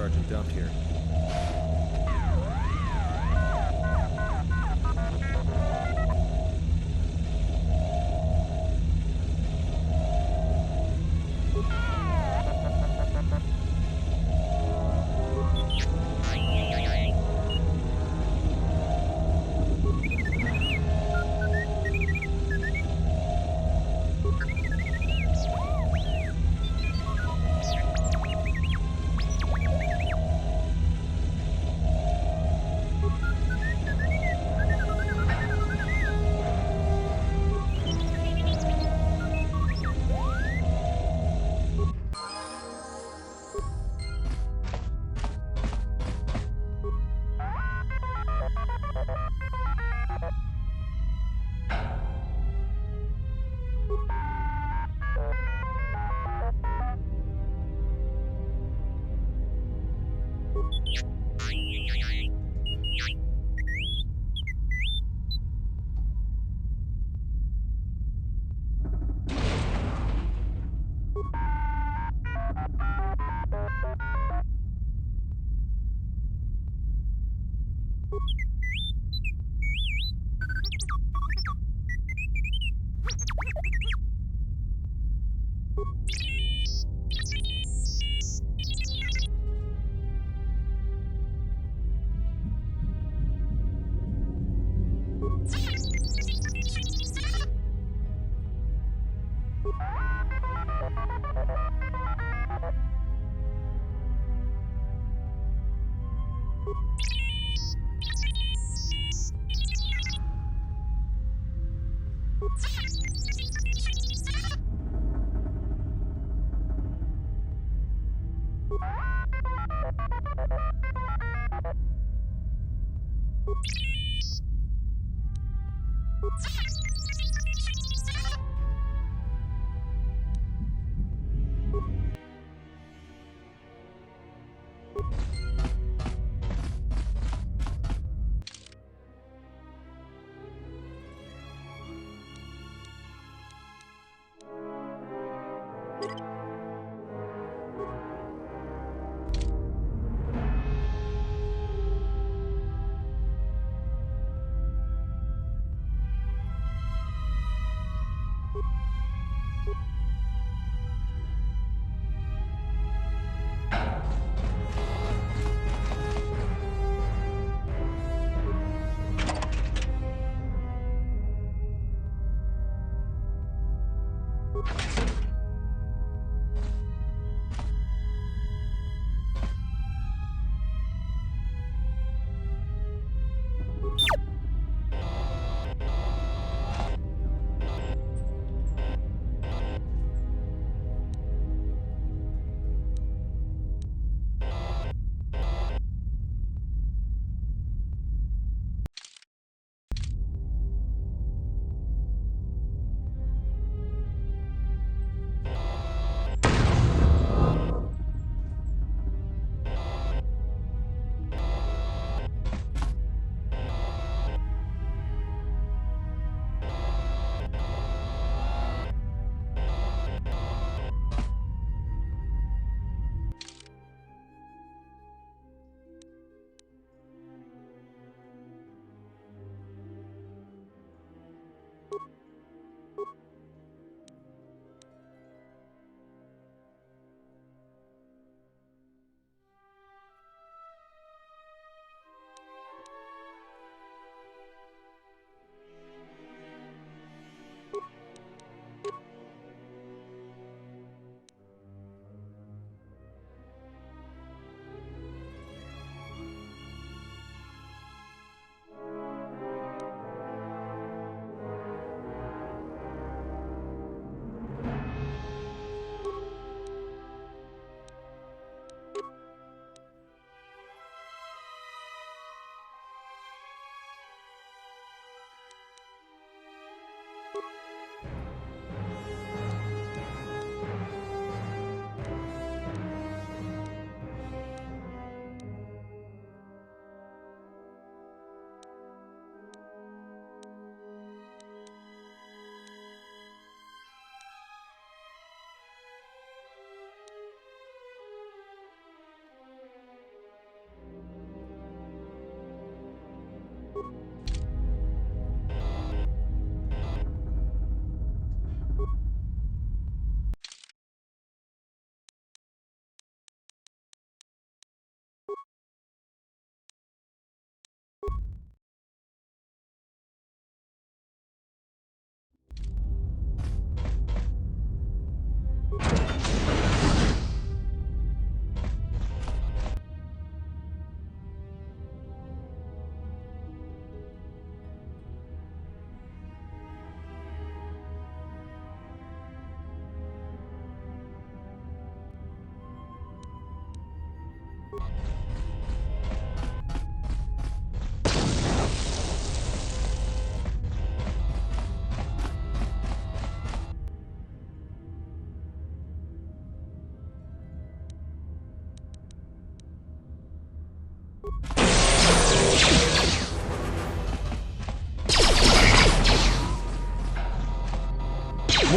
charge and dump here.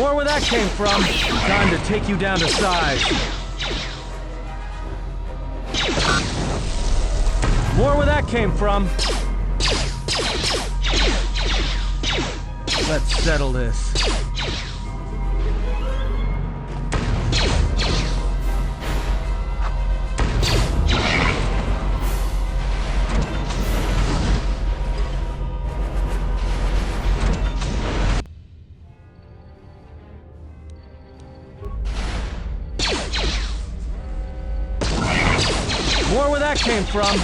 More where that came from. Time to take you down to size. More where that came from. Let's settle this. More where that came from.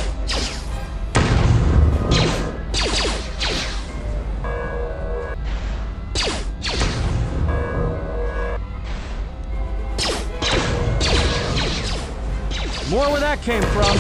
More where that came from.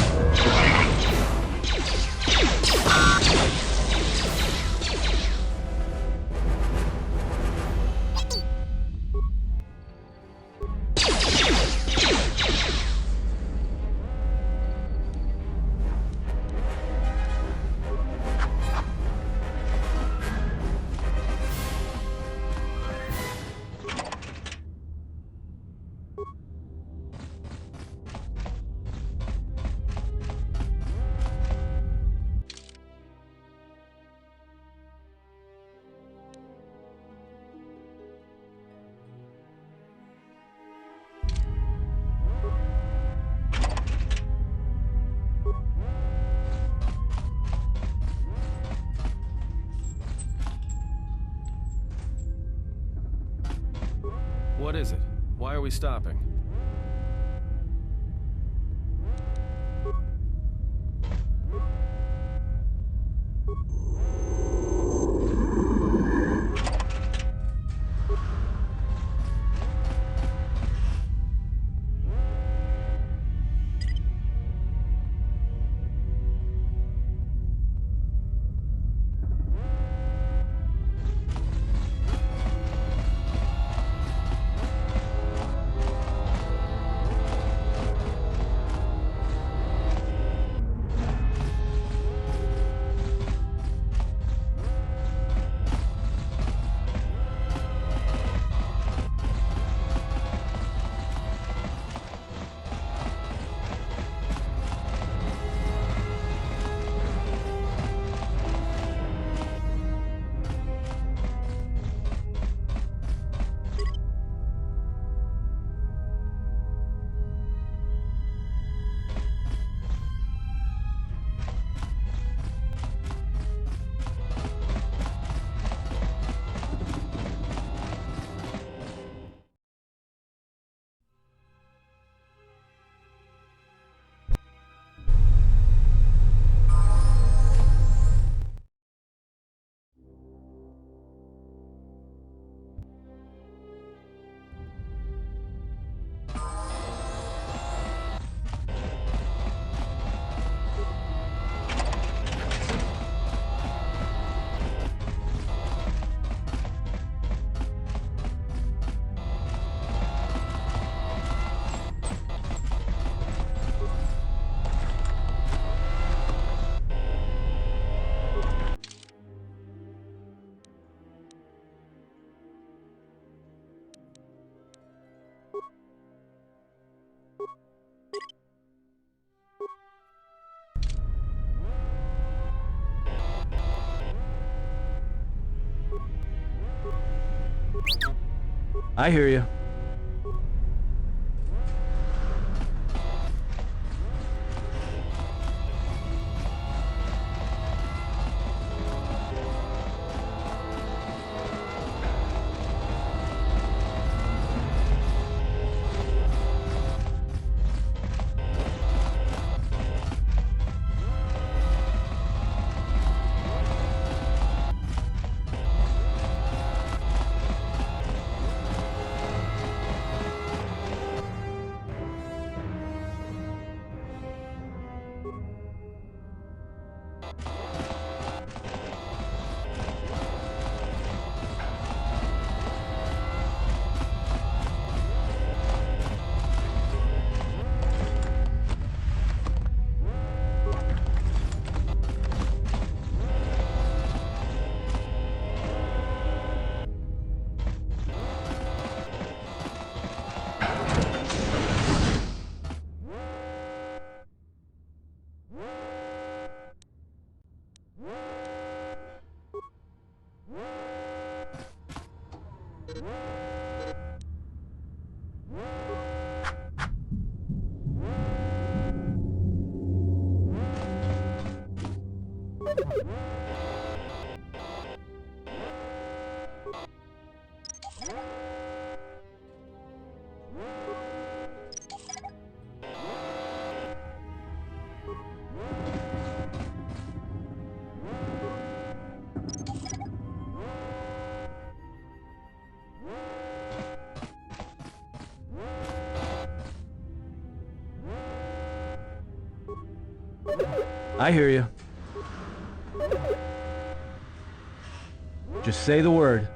What is it? Why are we stopping? I hear you. I hear you. Just say the word.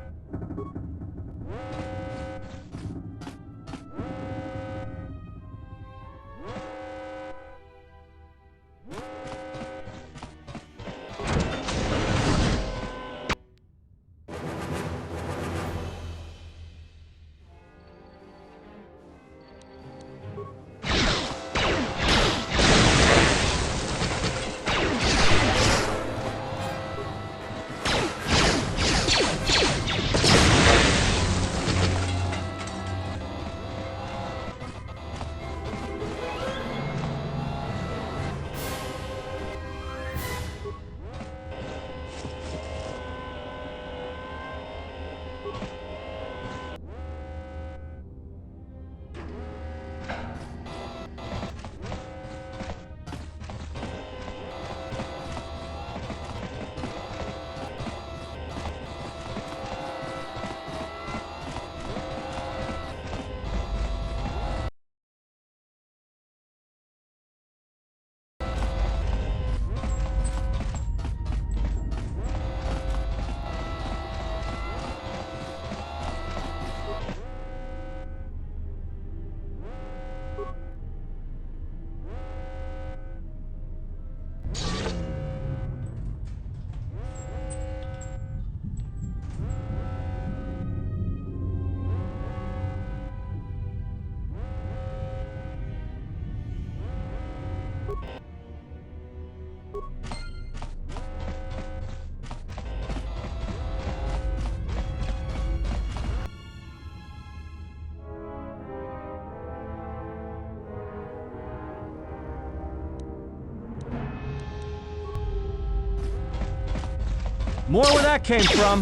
More where that came from.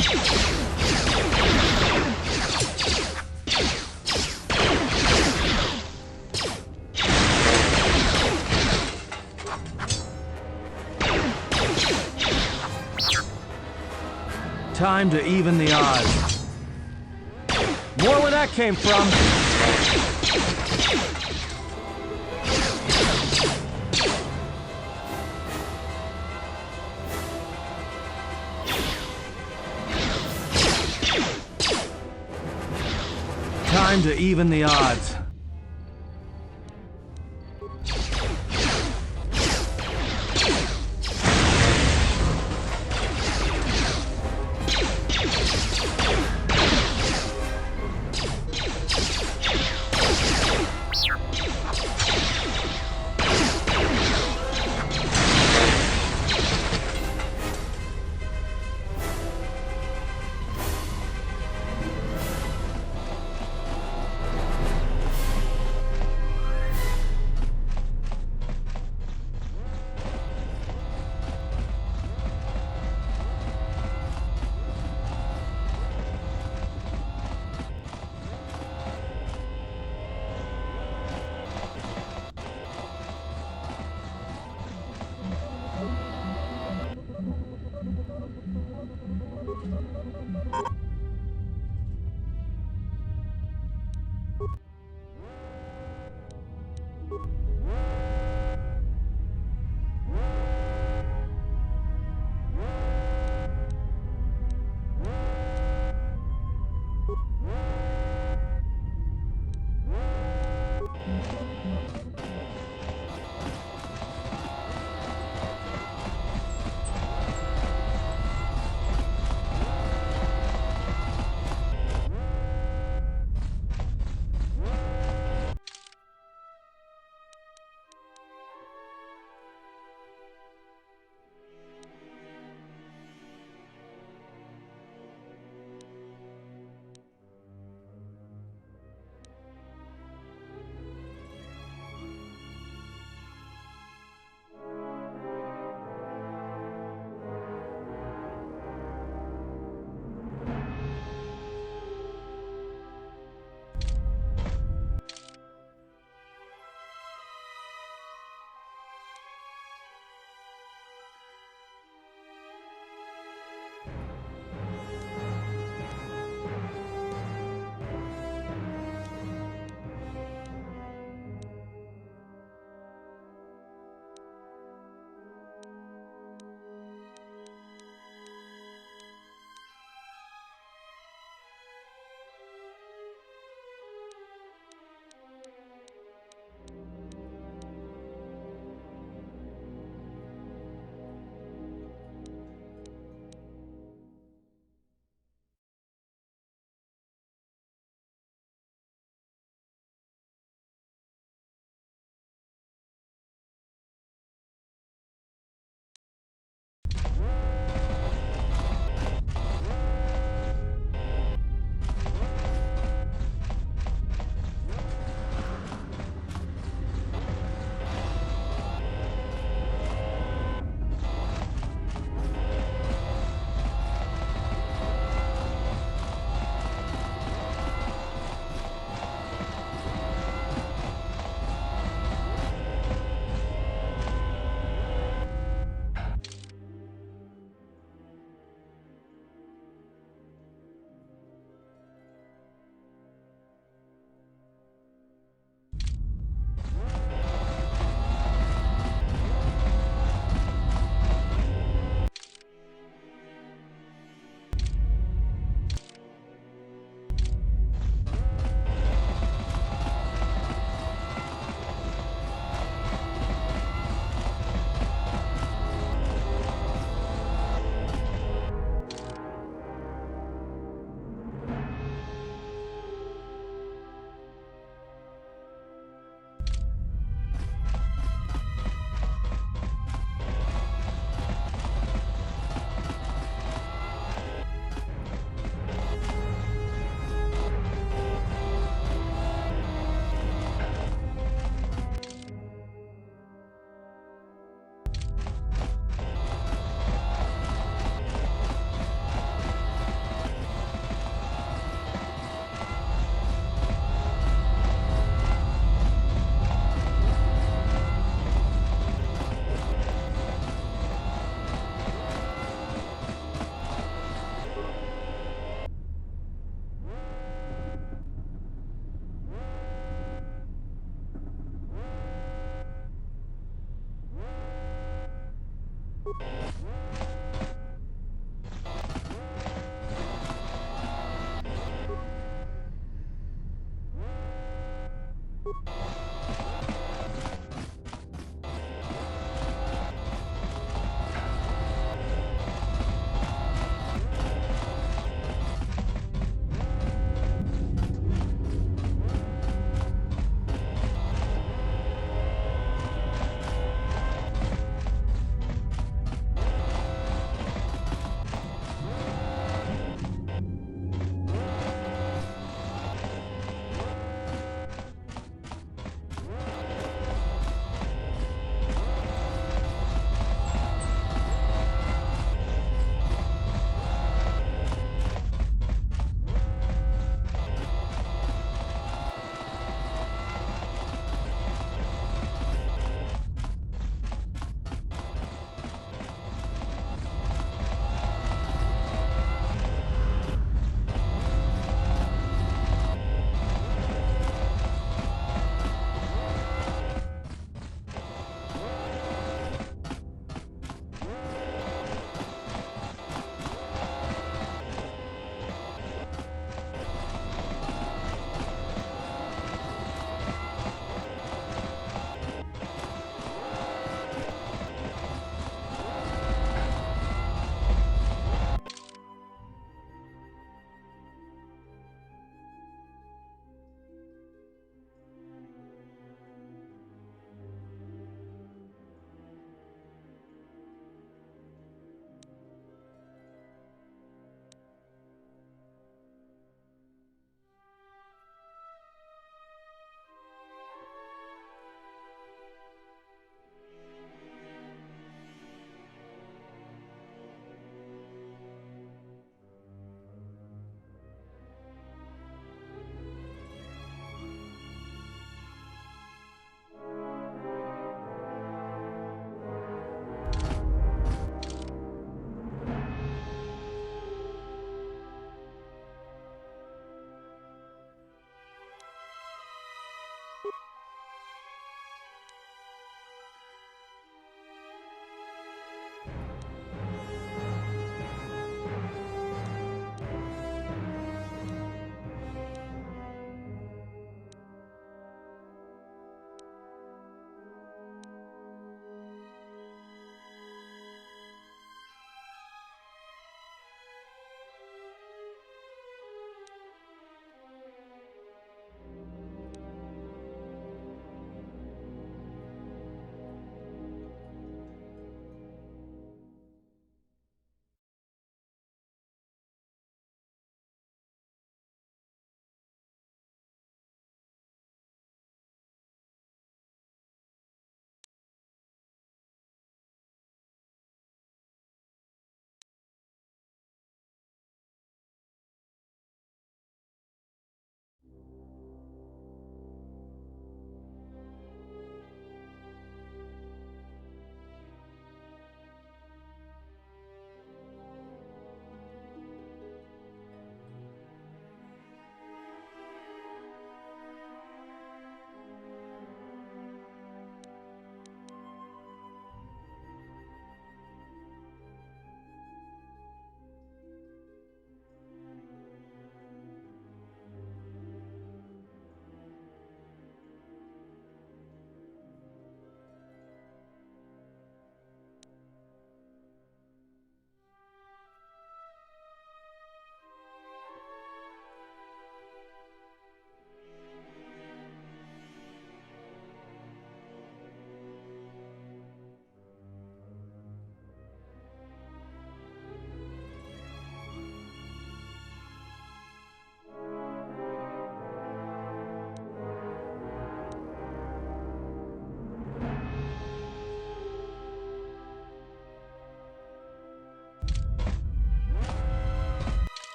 Time to even the odds. More where that came from. Time to even the odds.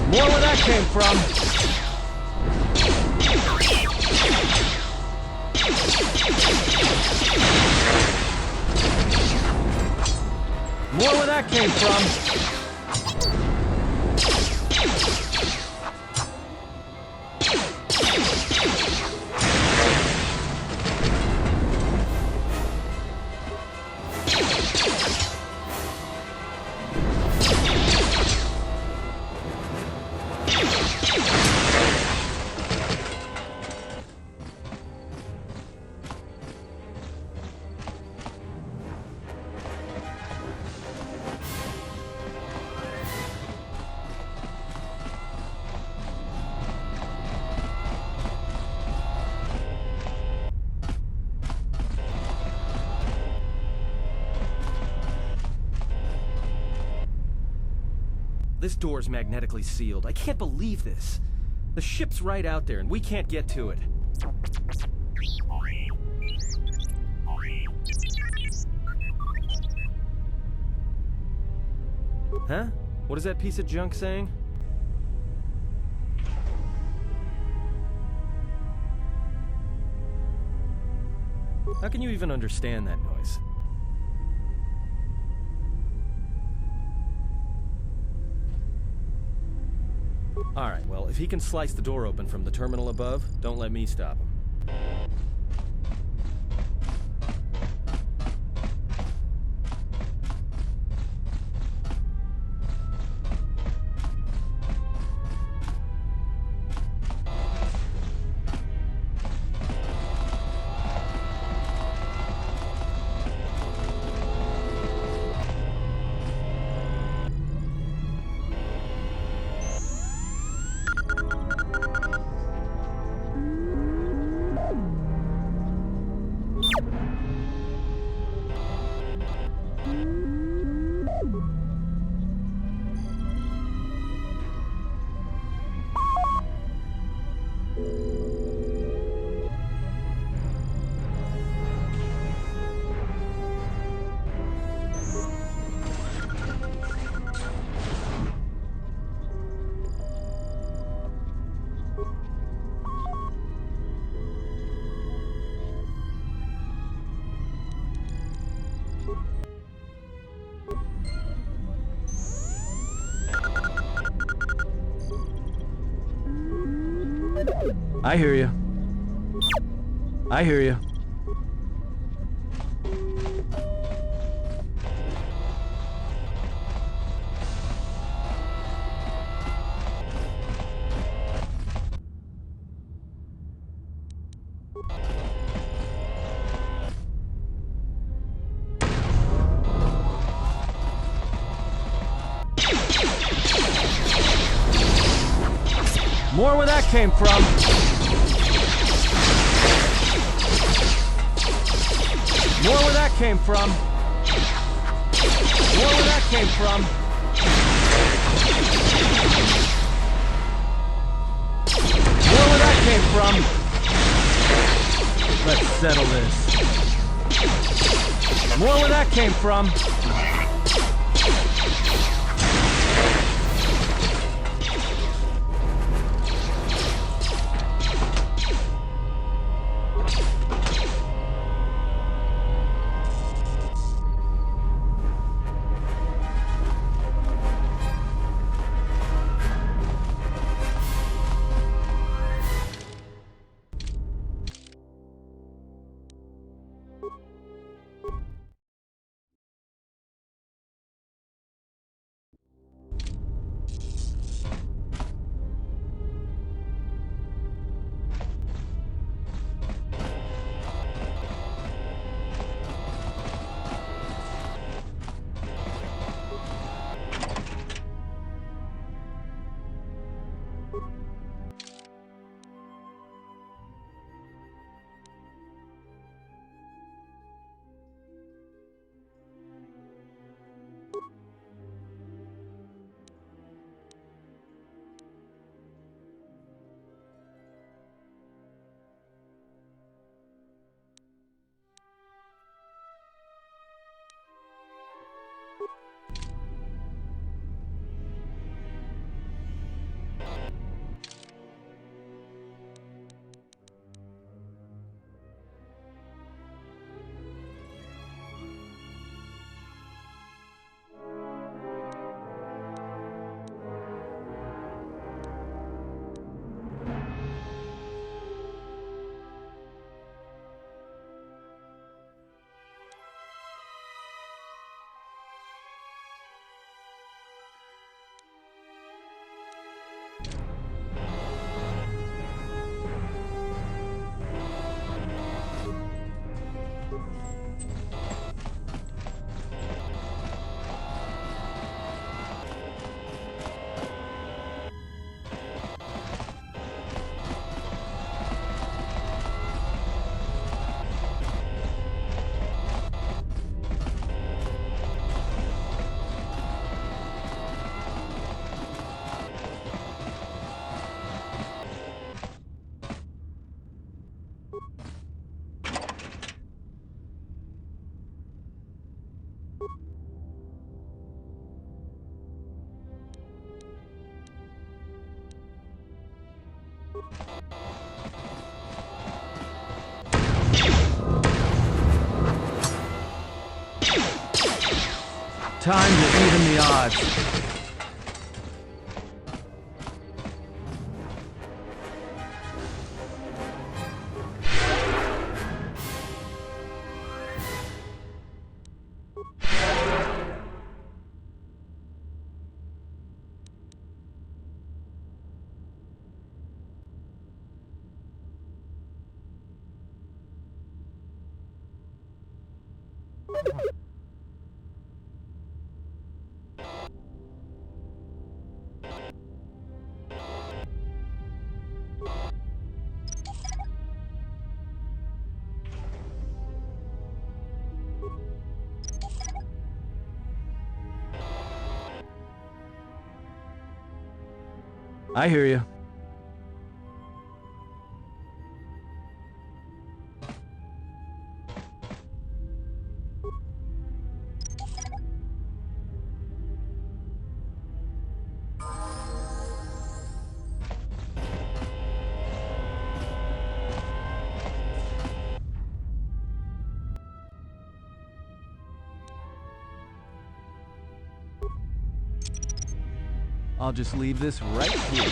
More where that came from. More where that came from. This door's magnetically sealed. I can't believe this. The ship's right out there, and we can't get to it. Huh? What is that piece of junk saying? How can you even understand that noise? Alright, well, if he can slice the door open from the terminal above, don't let me stop him. I hear you. I hear you. More where that came from. More where that came from. More where that came from. More where that came from. Let's settle this. More where that came from. Time to even the odds. I hear you. I'll just leave this right here.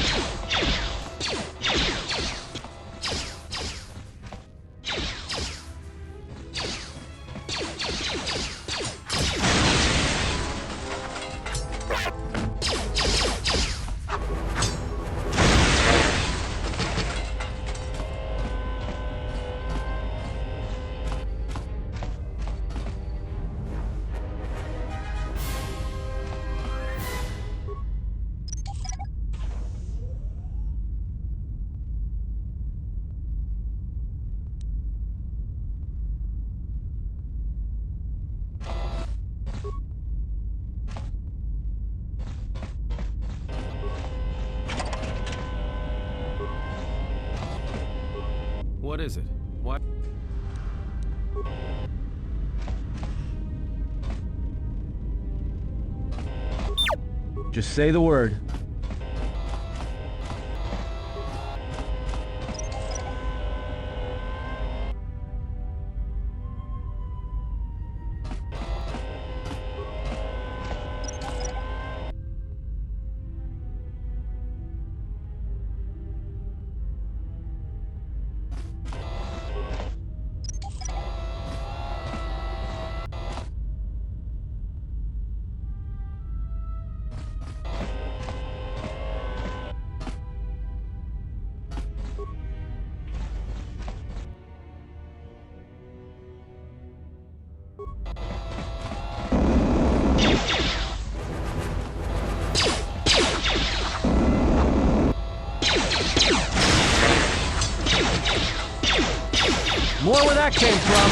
What is it? Why? Just say the word. More where that came from.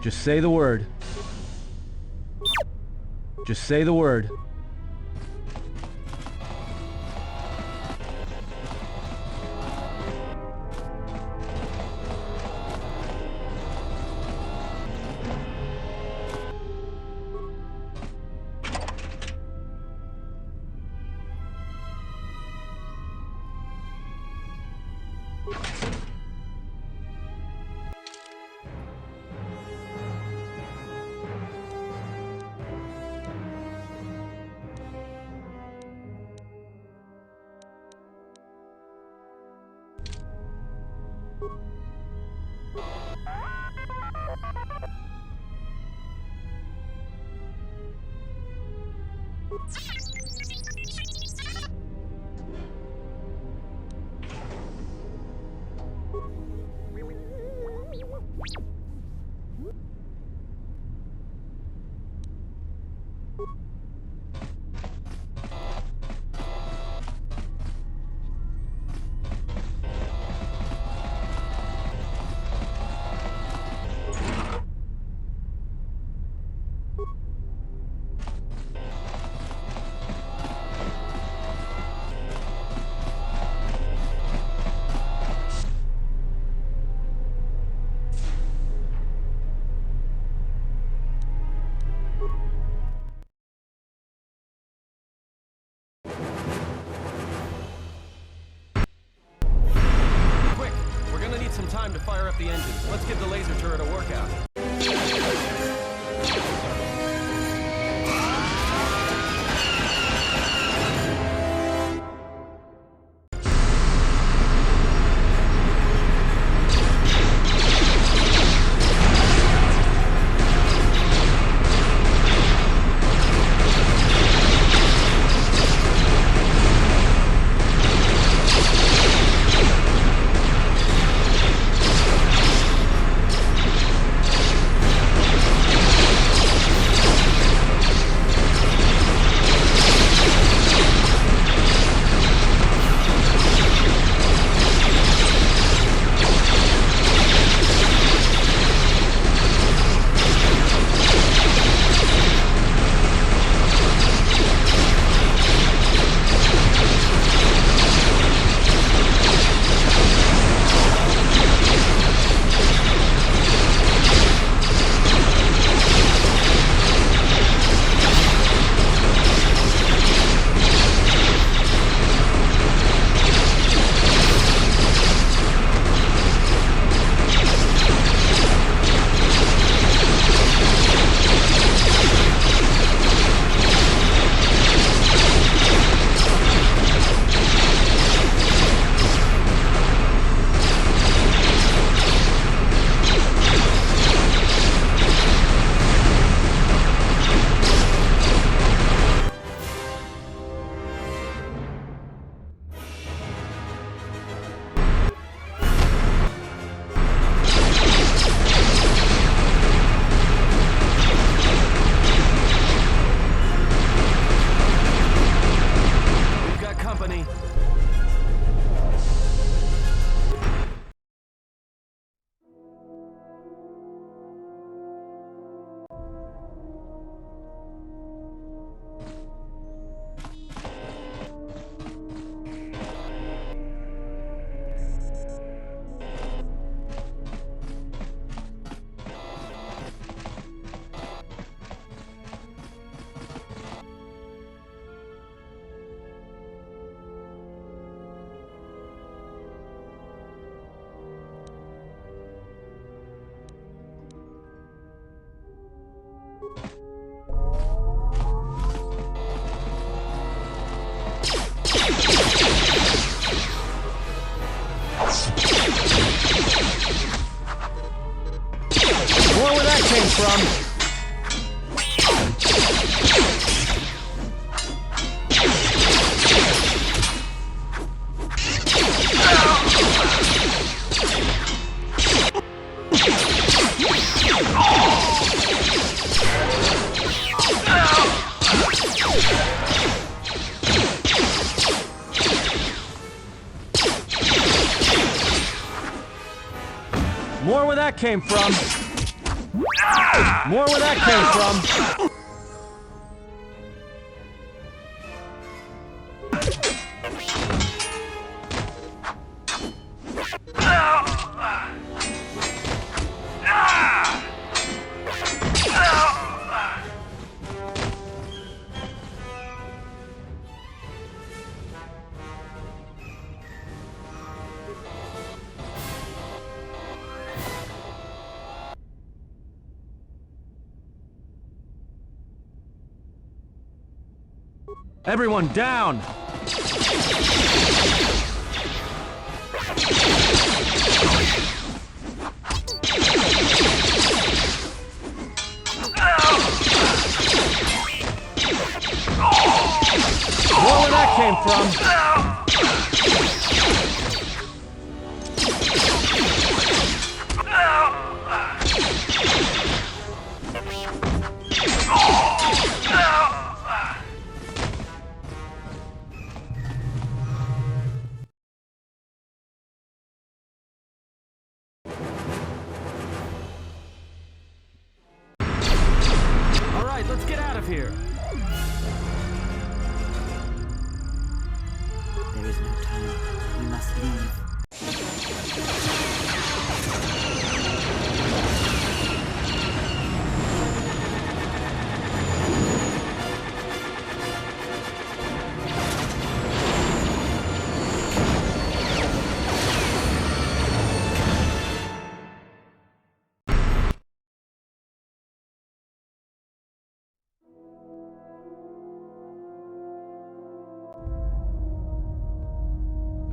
Just say the word. Just say the word. Time to fire up the engines. Let's give the laser turret a workout. from. More where that came from. More where that came from. Everyone down! Where that came from? Let's get out of here. There is no time. We must leave.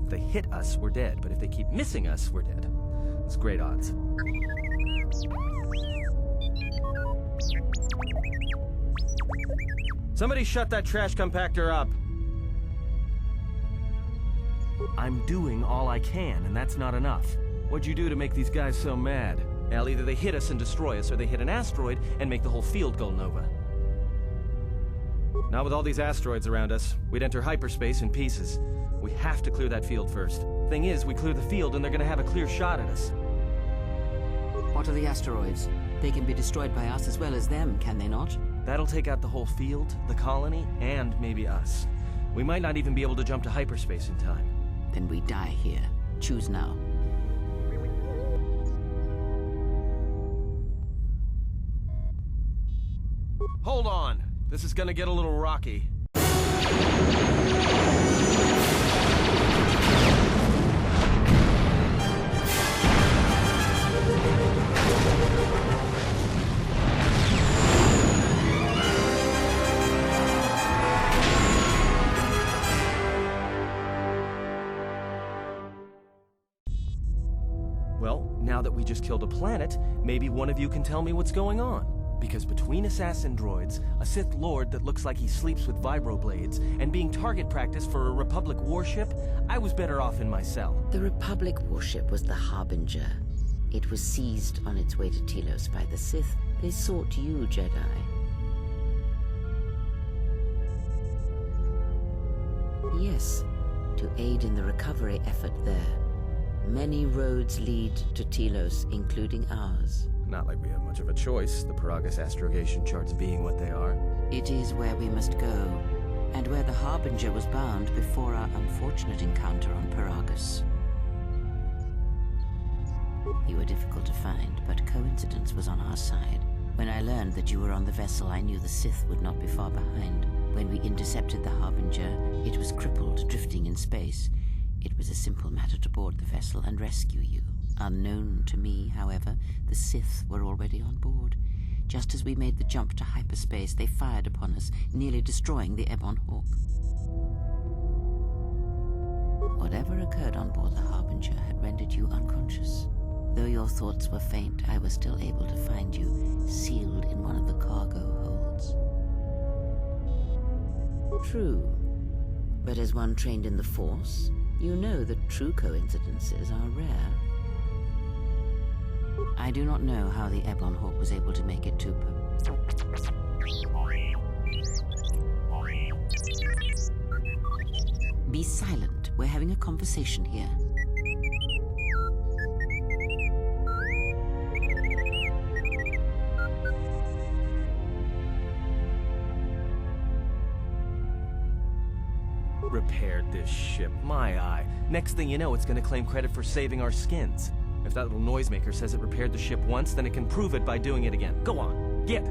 If they hit us, we're dead. But if they keep missing us, we're dead. It's great odds. Somebody shut that trash compactor up. I'm doing all I can, and that's not enough. What'd you do to make these guys so mad? Well, either they hit us and destroy us, or they hit an asteroid and make the whole field go nova. Not with all these asteroids around us. We'd enter hyperspace in pieces. We have to clear that field first. Thing is, we clear the field and they're gonna have a clear shot at us. What are the asteroids? They can be destroyed by us as well as them, can they not? That'll take out the whole field, the colony, and maybe us. We might not even be able to jump to hyperspace in time. Then we die here. Choose now. Hold on. This is gonna get a little rocky. Well, now that we just killed a planet, maybe one of you can tell me what's going on. Because between assassin droids, a Sith Lord that looks like he sleeps with vibroblades, and being target practice for a Republic warship, I was better off in my cell. The Republic warship was the Harbinger. It was seized on its way to Telos by the Sith. They sought you, Jedi. Yes, to aid in the recovery effort there. Many roads lead to Telos, including ours. Not like we have much of a choice, the Paragus astrogation charts being what they are. It is where we must go, and where the Harbinger was bound before our unfortunate encounter on Paragus. You were difficult to find, but coincidence was on our side. When I learned that you were on the vessel, I knew the Sith would not be far behind. When we intercepted the Harbinger, it was crippled, drifting in space. It was a simple matter to board the vessel and rescue you. Unknown to me, however, the Sith were already on board. Just as we made the jump to hyperspace, they fired upon us, nearly destroying the Ebon Hawk. Whatever occurred on board the Harbinger had rendered you unconscious. Though your thoughts were faint, I was still able to find you, sealed in one of the cargo holds. True. But as one trained in the Force, you know that true coincidences are rare. I do not know how the Eblon Hawk was able to make it to Be silent. We're having a conversation here. Repaired this ship, my eye. Next thing you know, it's gonna claim credit for saving our skins. If that little noisemaker says it repaired the ship once, then it can prove it by doing it again. Go on, get!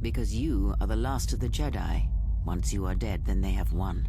Because you are the last of the Jedi. Once you are dead, then they have won.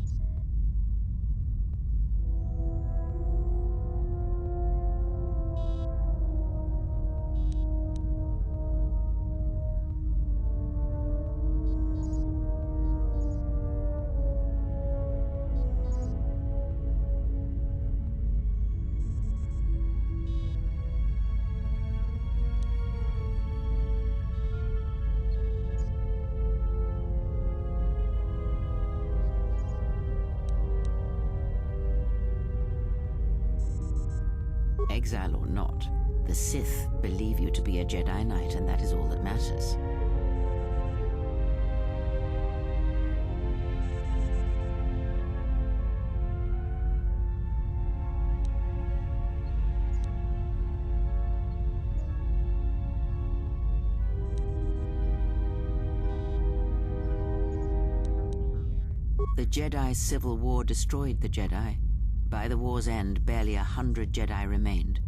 Exile or not, the Sith believe you to be a Jedi Knight, and that is all that matters. The Jedi Civil War destroyed the Jedi. By the war's end, barely 100 Jedi remained.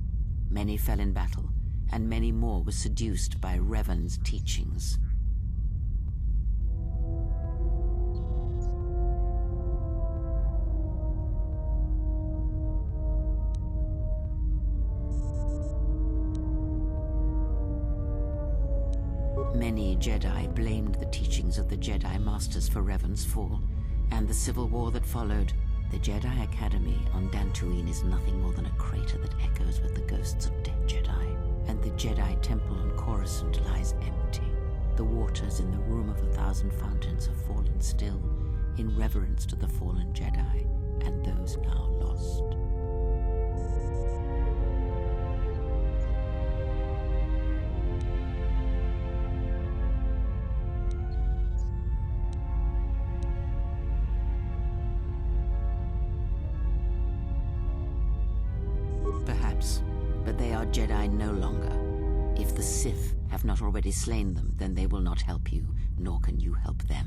Many fell in battle, and many more were seduced by Revan's teachings. Many Jedi blamed the teachings of the Jedi Masters for Revan's fall, and the civil war that followed. The Jedi Academy on Dantooine is nothing more than a crater that echoes with the ghosts of dead Jedi. And the Jedi Temple on Coruscant lies empty. The waters in the Room of 1,000 Fountains have fallen still, in reverence to the fallen Jedi and those now lost. Perhaps, but they are Jedi no longer. If the Sith have not already slain them, then they will not help you, nor can you help them.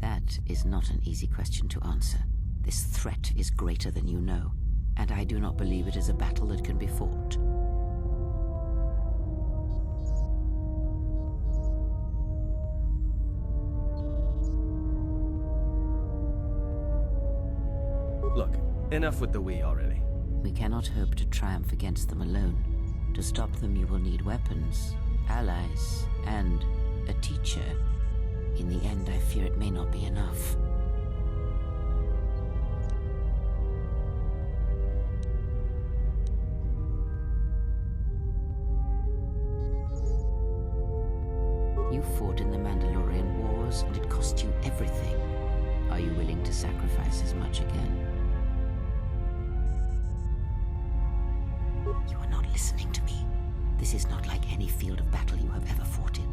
That is not an easy question to answer. This threat is greater than you know, and I do not believe it is a battle that can be fought. Look, enough with the we already. We cannot hope to triumph against them alone. To stop them, you will need weapons, allies, and a teacher. In the end, I fear it may not be enough. You fought in the Mandalorian Wars, and it cost you everything. Are you willing to sacrifice as much again? You are not listening to me. This is not like any field of battle you have ever fought in.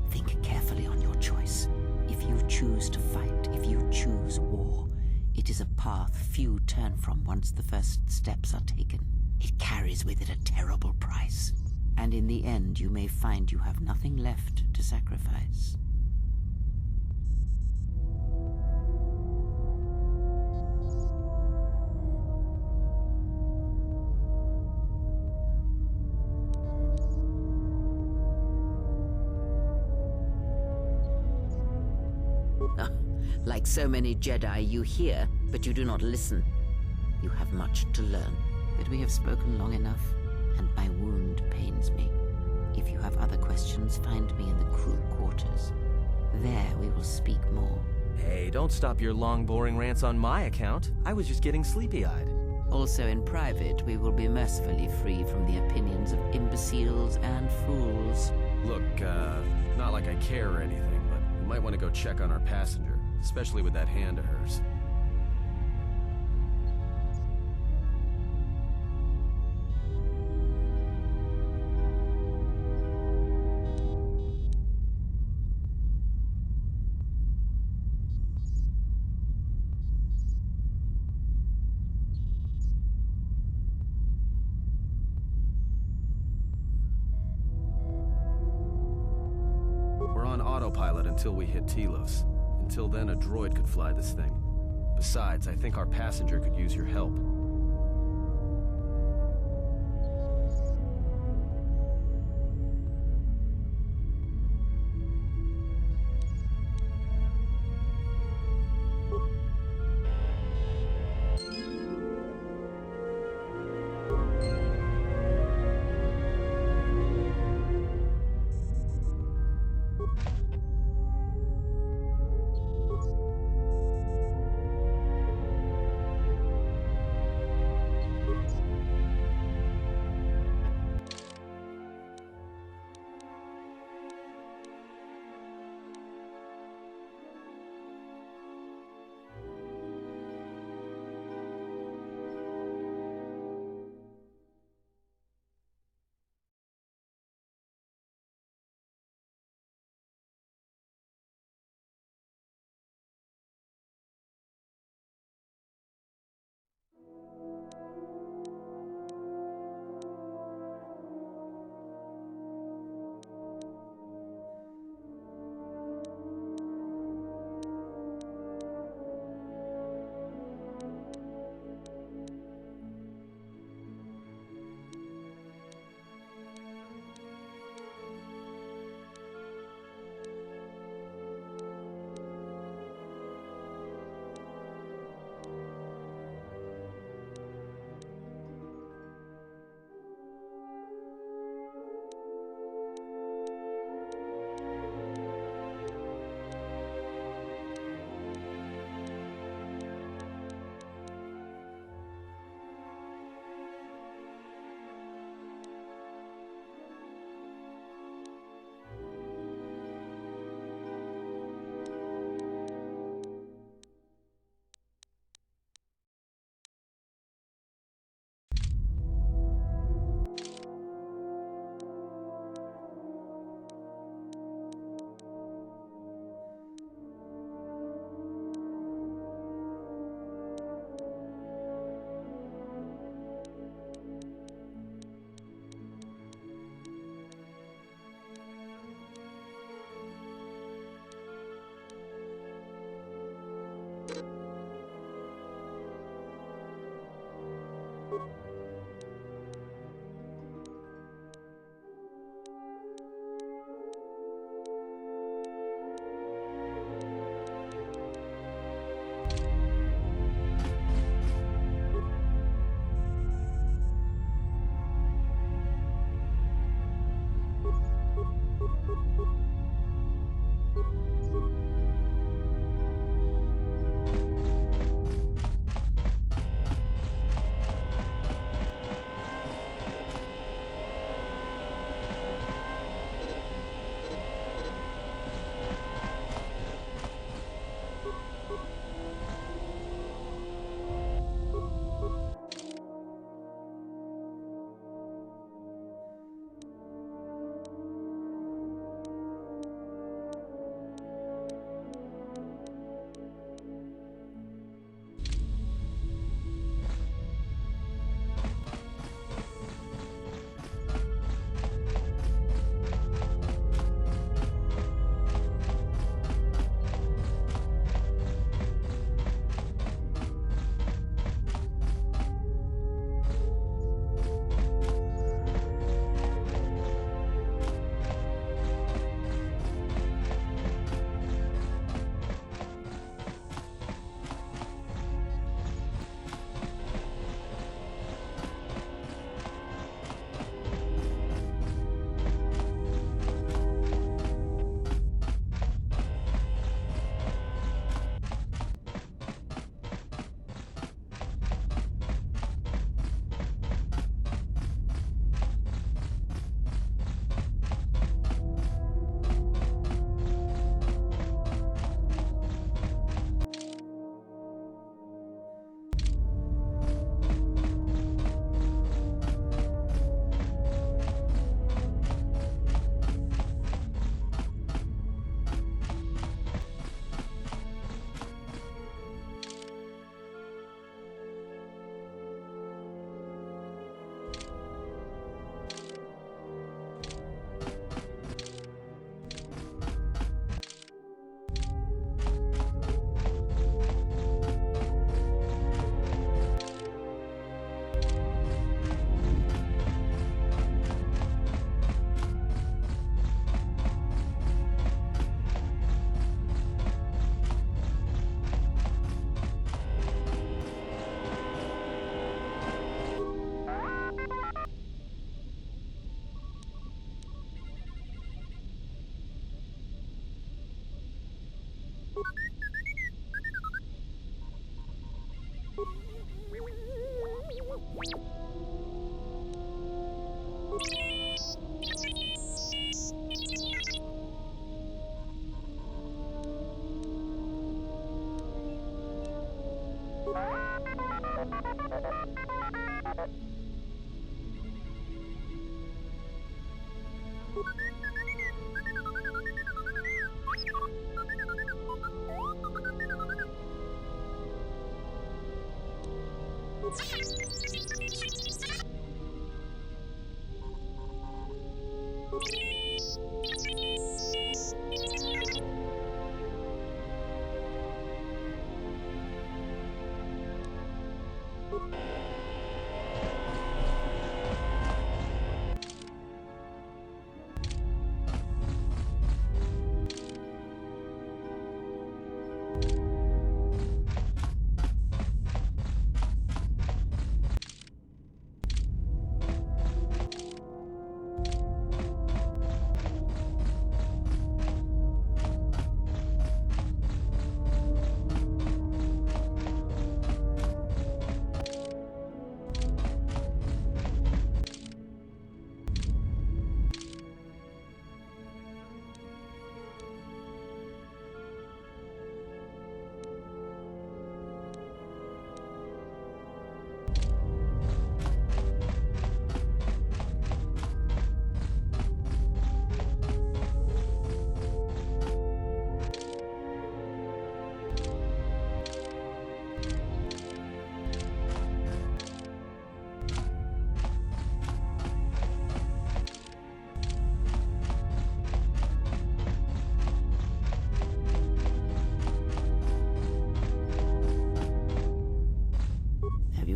Think carefully on your choice. If you choose to fight, if you choose war, it is a path few turn from once the first steps are taken. It carries with it a terrible price. And in the end, you may find you have nothing left to sacrifice. Like so many Jedi, you hear, but you do not listen. You have much to learn, but we have spoken long enough, and my wound pains me. If you have other questions, find me in the crew quarters. There we will speak more. Hey, don't stop your long, boring rants on my account. I was just getting sleepy-eyed. Also in private, we will be mercifully free from the opinions of imbeciles and fools. Look, not like I care or anything, but we might want to go check on our passenger, especially with that hand of hers. Autopilot until we hit Telos. Until then, a droid could fly this thing. Besides, I think our passenger could use your help.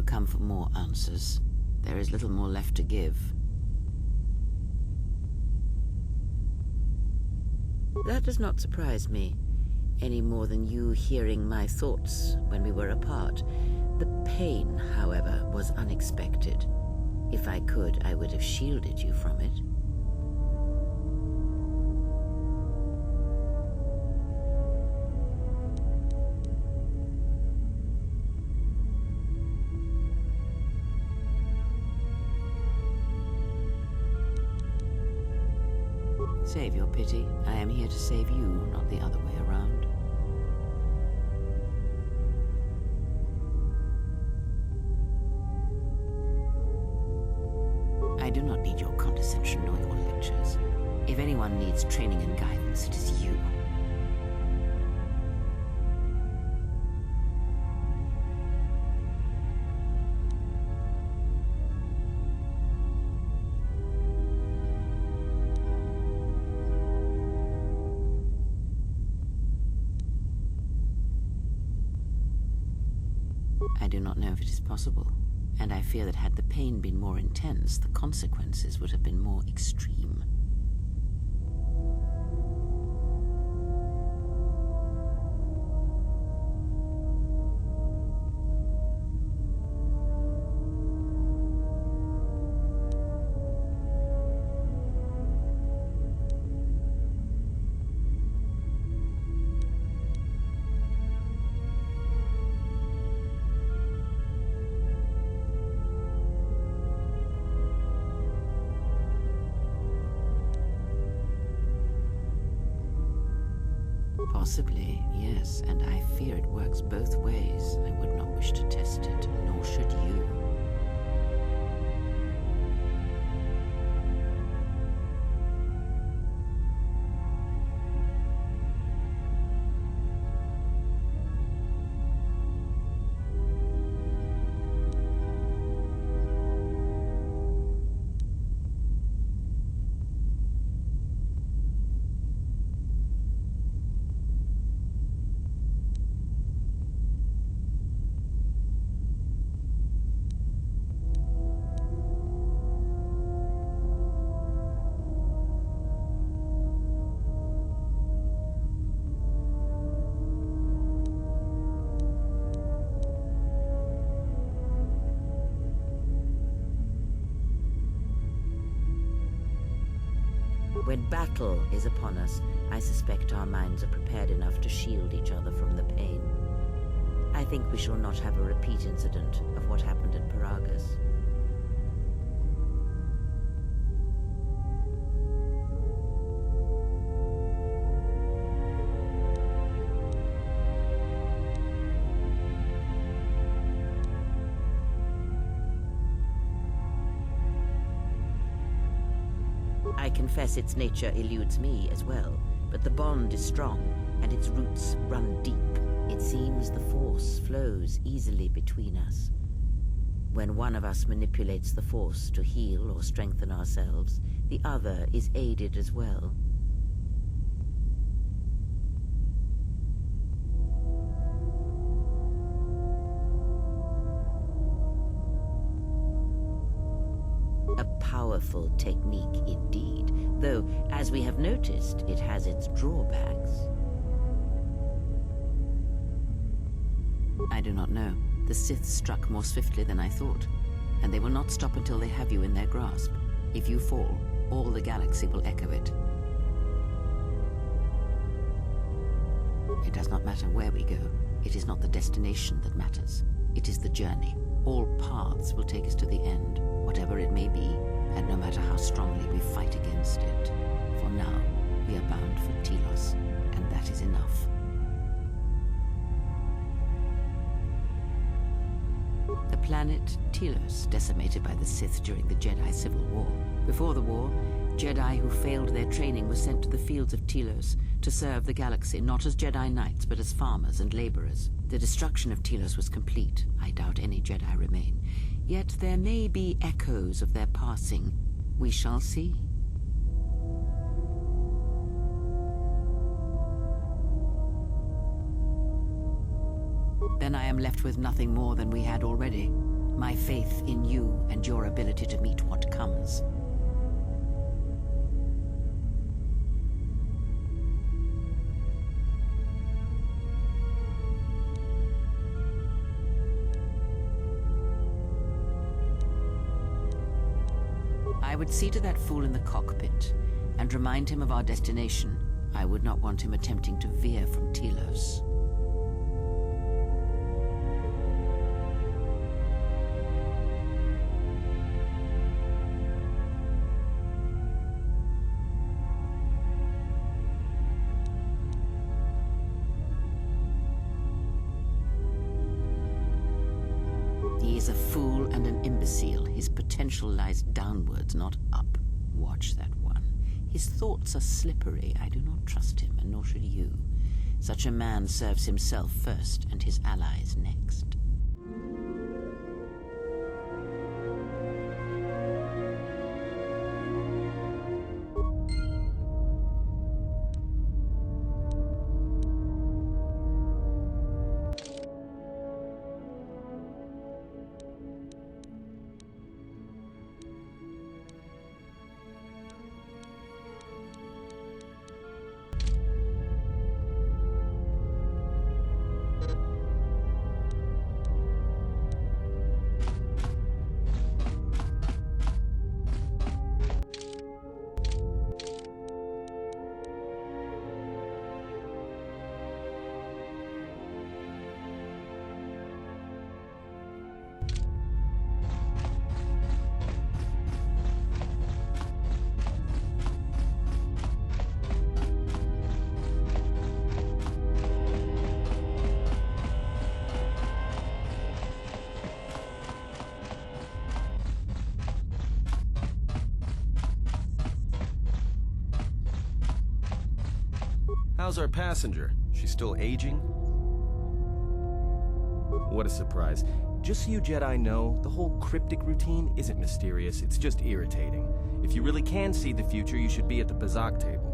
Come for more answers. There is little more left to give. That does not surprise me, any more than you hearing my thoughts when we were apart. The pain, however, was unexpected. If I could, I would have shielded you from it. Save your pity. I am here to save you, not the other way around. I do not need your condescension nor your lectures. If anyone needs training and guidance, it is you. I do not know if it is possible, and I fear that had the pain been more intense, the consequences would have been more extreme. Possibly, yes, and I fear it works both ways. I would not wish to test it, nor should you. When battle is upon us, I suspect our minds are prepared enough to shield each other from the pain. I think we shall not have a repeat incident of what happened at Paragus. I confess its nature eludes me as well, but the bond is strong, and its roots run deep. It seems the Force flows easily between us. When one of us manipulates the Force to heal or strengthen ourselves, the other is aided as well. A powerful technique indeed, though, as we have noticed, it has its drawbacks. I do not know. The Sith struck more swiftly than I thought, and they will not stop until they have you in their grasp. If you fall, all the galaxy will echo it. It does not matter where we go. It is not the destination that matters. It is the journey. All paths will take us to the end, whatever it may be, and no matter how strongly we fight against it. For now, we are bound for Telos, and that is enough. The planet Telos, decimated by the Sith during the Jedi Civil War. Before the war, Jedi who failed their training were sent to the fields of Telos to serve the galaxy, not as Jedi Knights, but as farmers and laborers. The destruction of Telos was complete. I doubt any Jedi remain. Yet there may be echoes of their passing. We shall see. Then I am left with nothing more than we had already. My faith in you and your ability to meet what comes. I would see to that fool in the cockpit and remind him of our destination. I would not want him attempting to veer from Telos. He is a fool and an imbecile. His potential lies downwards, not up. Watch that one. His thoughts are slippery. I do not trust him, and nor should you. Such a man serves himself first, and his allies next. How's our passenger? She's still aging? What a surprise. Just so you Jedi know, the whole cryptic routine isn't mysterious, it's just irritating. If you really can see the future, you should be at the Bazak table.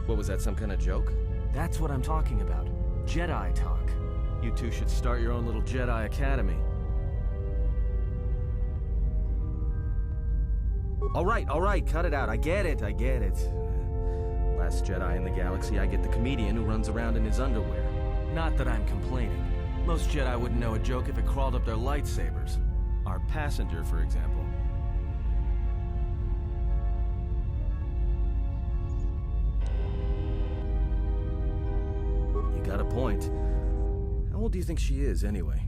What was that, some kind of joke? That's what I'm talking about. Jedi talk. You two should start your own little Jedi Academy. All right, cut it out. I get it. Last Jedi in the galaxy, I get the comedian who runs around in his underwear. Not that I'm complaining. Most Jedi wouldn't know a joke if it crawled up their lightsabers. Our passenger, for example. You got a point. How old do you think she is, anyway?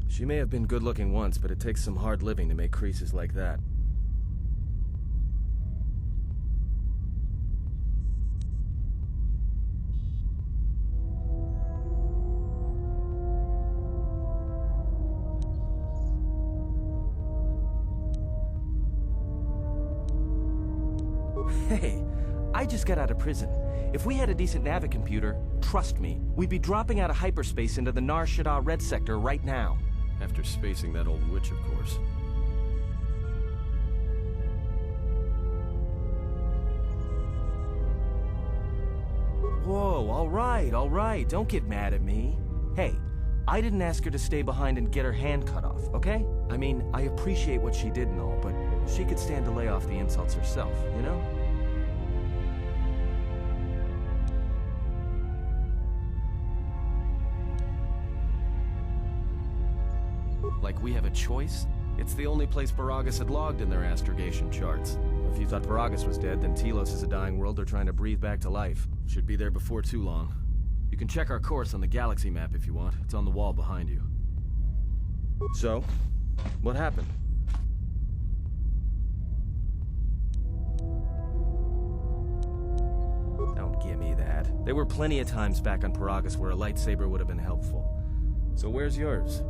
She may have been good-looking once, but it takes some hard living to make creases like that. Hey, I just got out of prison. If we had a decent navicomputer, trust me, we'd be dropping out of hyperspace into the Nar Shaddaa Red Sector right now. After spacing that old witch, of course. Whoa, all right, don't get mad at me. Hey, I didn't ask her to stay behind and get her hand cut off, okay? I mean, I appreciate what she did and all, but she could stand to lay off the insults herself, you know? Like we have a choice? It's the only place Paragus had logged in their astrogation charts. If you thought Paragus was dead, then Telos is a dying world they're trying to breathe back to life. Should be there before too long. You can check our course on the galaxy map if you want. It's on the wall behind you. So, what happened? Don't give me that. There were plenty of times back on Paragus where a lightsaber would have been helpful. So where's yours?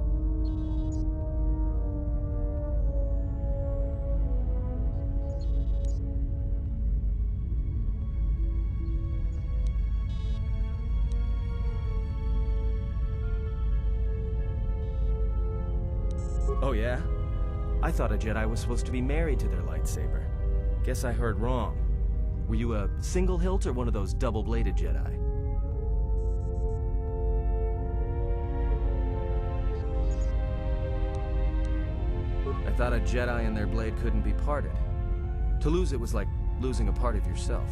Oh yeah? I thought a Jedi was supposed to be married to their lightsaber. Guess I heard wrong. Were you a single hilt or one of those double-bladed Jedi? I thought a Jedi and their blade couldn't be parted. To lose it was like losing a part of yourself.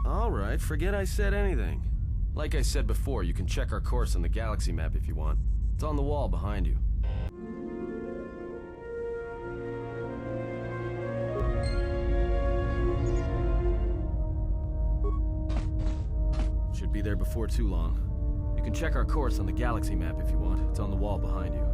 Alright, forget I said anything. Like I said before, you can check our course on the galaxy map if you want. It's on the wall behind you. Should be there before too long. You can check our course on the galaxy map if you want. It's on the wall behind you.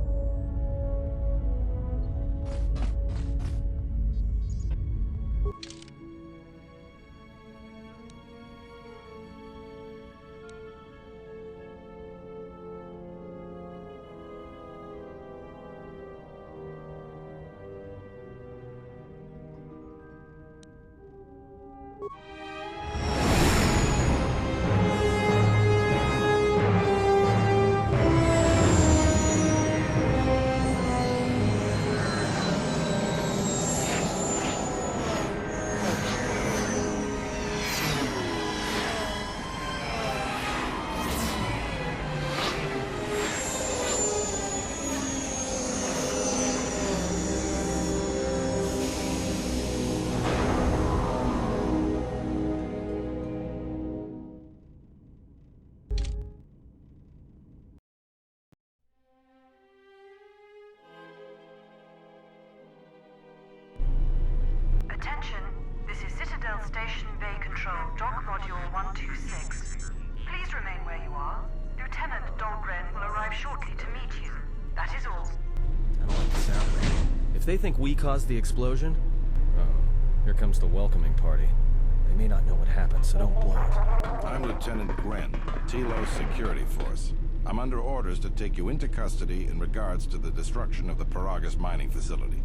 Attention, this is Citadel Station Bay Control, Dock Module 126. Please remain where you are. Lieutenant Dahlgren will arrive shortly to meet you. That is all. I don't like the sound of it. If they think we caused the explosion... Uh-oh. Here comes the welcoming party. They may not know what happened, so don't blow it. I'm Lieutenant Gren, Telos Security Force. I'm under orders to take you into custody in regards to the destruction of the Paragus mining facility.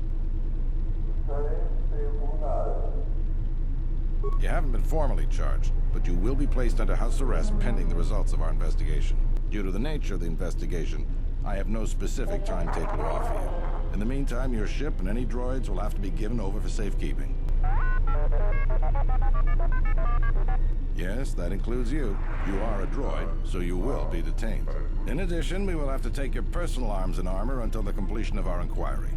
You haven't been formally charged, but you will be placed under house arrest pending the results of our investigation. Due to the nature of the investigation, I have no specific timetable to offer you. In the meantime, your ship and any droids will have to be given over for safekeeping. Yes, that includes you. You are a droid, so you will be detained. In addition, we will have to take your personal arms and armor until the completion of our inquiry.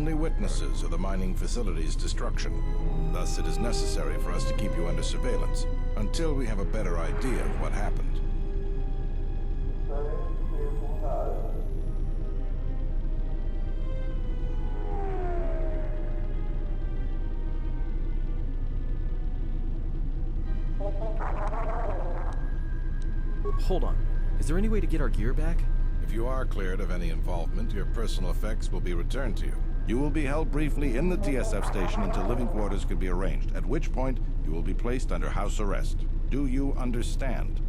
only witnesses of the mining facility's destruction. Thus, it is necessary for us to keep you under surveillance until we have a better idea of what happened. Hold on. Is there any way to get our gear back? If you are cleared of any involvement, your personal effects will be returned to you. You will be held briefly in the TSF station until living quarters can be arranged, at which point you will be placed under house arrest. Do you understand?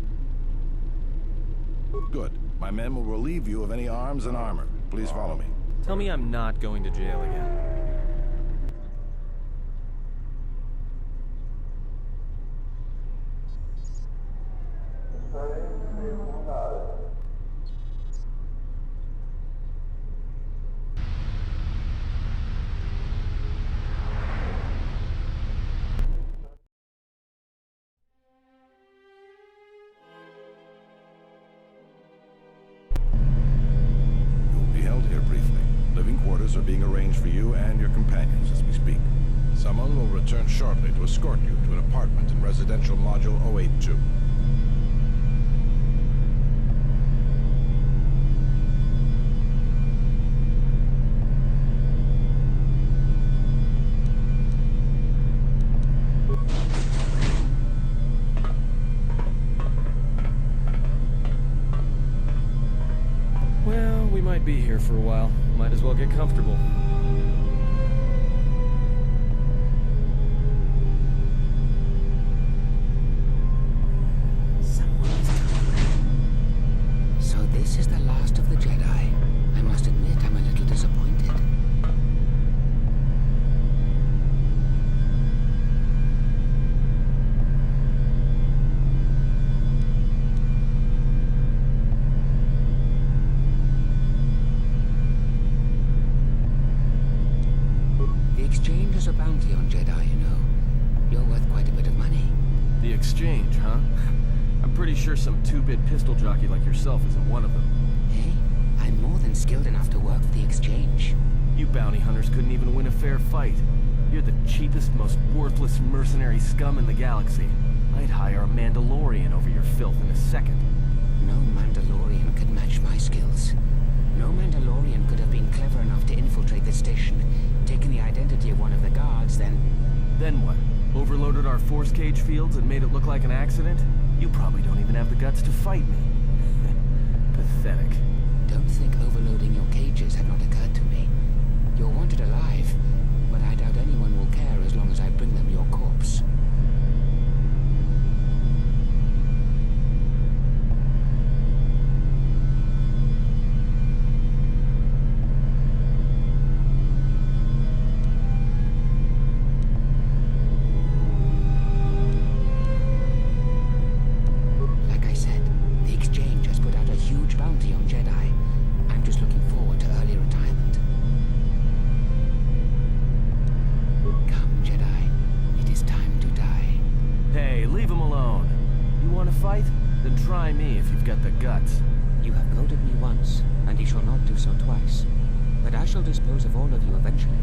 Good. My men will relieve you of any arms and armor. Please follow me. Tell me I'm not going to jail again. Are being arranged for you and your companions as we speak. Someone will return shortly to escort you to an apartment in residential module 082. Well, we might be here for a while. Might as well get comfortable. Someone's coming. So this is the last of the Jedi. I must admit, I'm a little disappointed. A bounty on Jedi, you know. You're worth quite a bit of money. The exchange, huh? I'm pretty sure some two-bit pistol jockey like yourself isn't one of them. Hey, I'm more than skilled enough to work for the exchange. You bounty hunters couldn't even win a fair fight. You're the cheapest, most worthless mercenary scum in the galaxy. I'd hire a Mandalorian over your filth in a second. No Mandalorian could match my skills. No Mandalorian could have been clever enough to infiltrate the station, taken the identity of one of the guards, then... Then what? Overloaded our force cage fields and made it look like an accident? You probably don't even have the guts to fight me. Pathetic. Don't think overloading your cages had not occurred to me. You're wanted alive, but I doubt anyone will care as long as I bring them your corpse. Try me if you've got the guts. You have goaded me once, and you shall not do so twice. But I shall dispose of all of you eventually.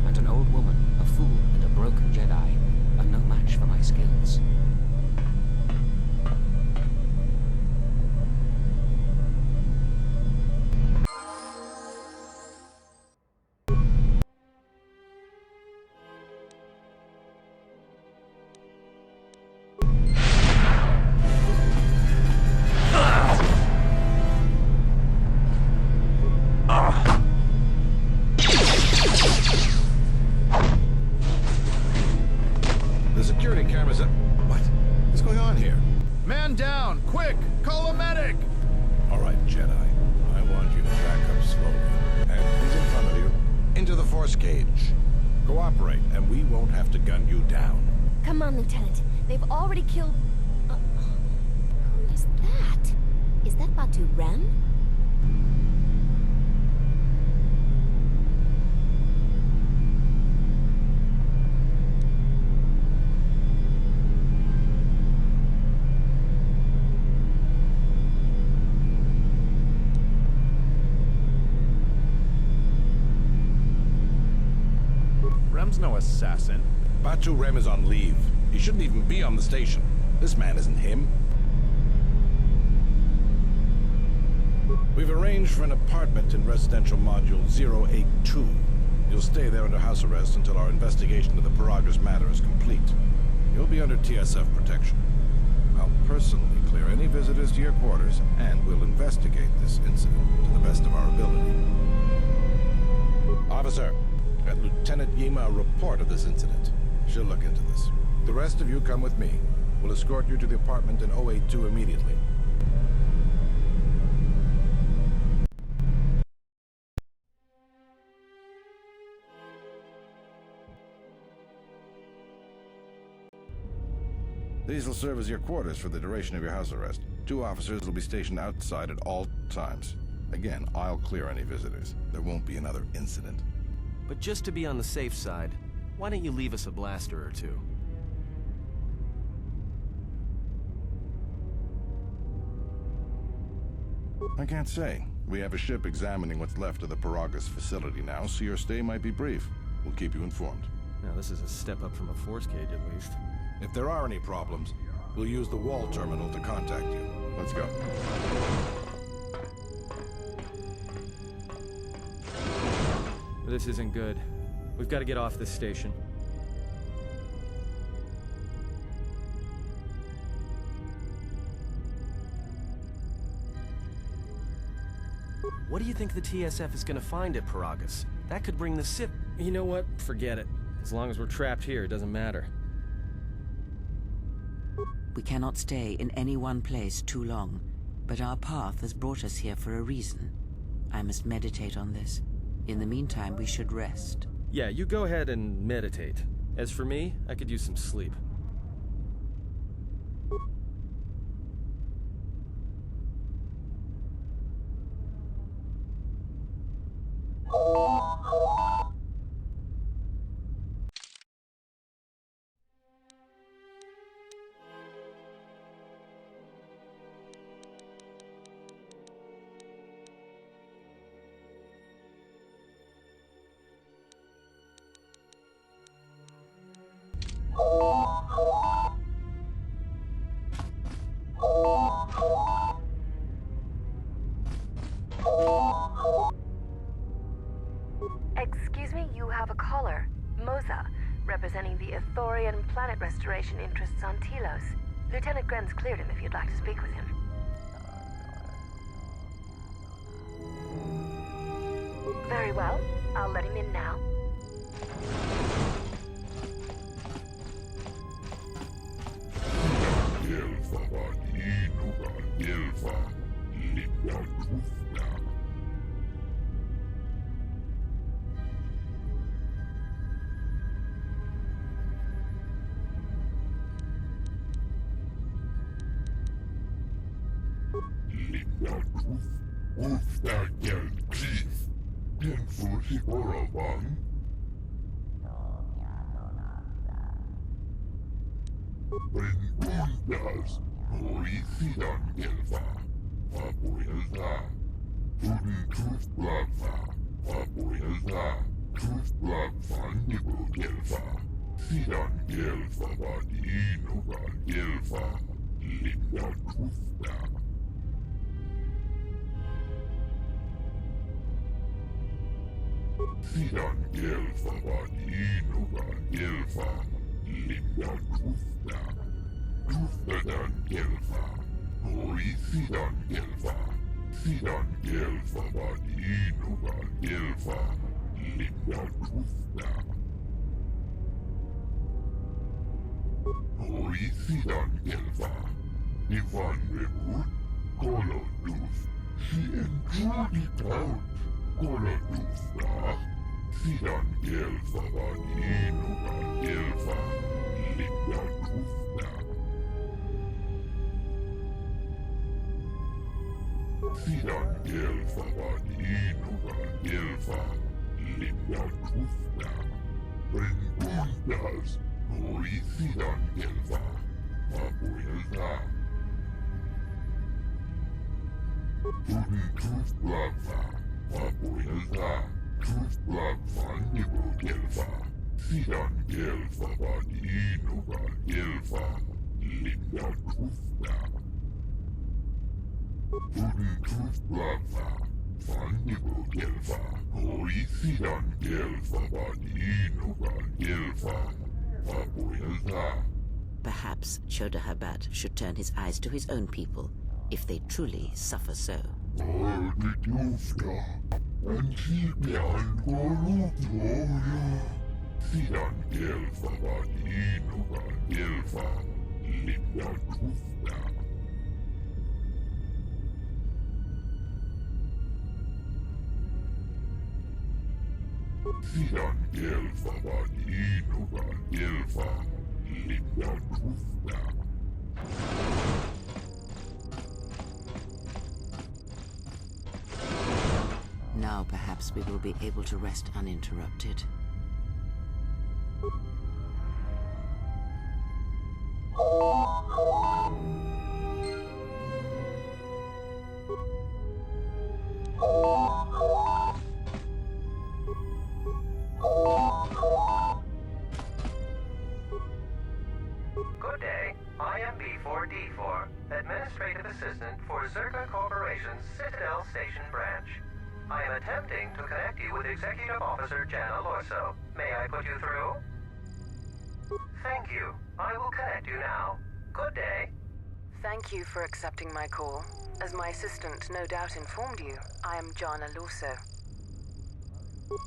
And an old woman, a fool, and a broken Jedi are no match for my skills. Lieutenant. They've already killed... who is that? Is that Batu Ren? Rem's no assassin. Batu Rem is on leave. He shouldn't even be on the station. This man isn't him. We've arranged for an apartment in residential module 082. You'll stay there under house arrest until our investigation of the Paragas matter is complete. You'll be under TSF protection. I'll personally clear any visitors to your quarters, and we'll investigate this incident to the best of our ability. Officer, got Lieutenant Yima a report of this incident. She'll look into this. The rest of you come with me. We'll escort you to the apartment in 082 immediately. These will serve as your quarters for the duration of your house arrest. 2 officers will be stationed outside at all times. Again, I'll clear any visitors. There won't be another incident. But just to be on the safe side, why don't you leave us a blaster or two? I can't say. We have a ship examining what's left of the Paragas facility now, so your stay might be brief. We'll keep you informed. Now, this is a step up from a force cage, at least. If there are any problems, we'll use the wall terminal to contact you. Let's go. This isn't good. We've got to get off this station. What do you think the TSF is going to find at Paragas? That could bring the Sith... You know what? Forget it. As long as we're trapped here, it doesn't matter. We cannot stay in any one place too long, but our path has brought us here for a reason. I must meditate on this. In the meantime, we should rest. Yeah, you go ahead and meditate. As for me, I could use some sleep. Excuse me, you have a caller. Moza, representing the Ithorian planet restoration interests on Telos. Lieutenant Gren's cleared him if you'd like to speak with him. Very well. I'll let him in now. Perhaps Chodahabat should turn his eyes to his own people, if they truly suffer so. Now perhaps we will be able to rest uninterrupted. Good day. I am B4D4, Administrative Assistant for Zerka Corporation's Citadel Station branch. I am attempting to connect you with Executive Officer Jana Lorso. May I put you through? Thank you. I will connect you now. Good day. Thank you for accepting my call. As my assistant no doubt informed you, I am Jana Lorso.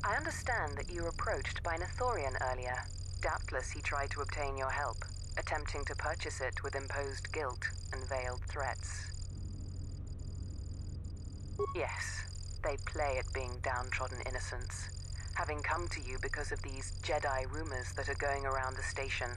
I understand that you were approached by an Ithorian earlier. Doubtless he tried to obtain your help, attempting to purchase it with imposed guilt and veiled threats. Yes, they play at being downtrodden innocents, having come to you because of these Jedi rumors that are going around the station.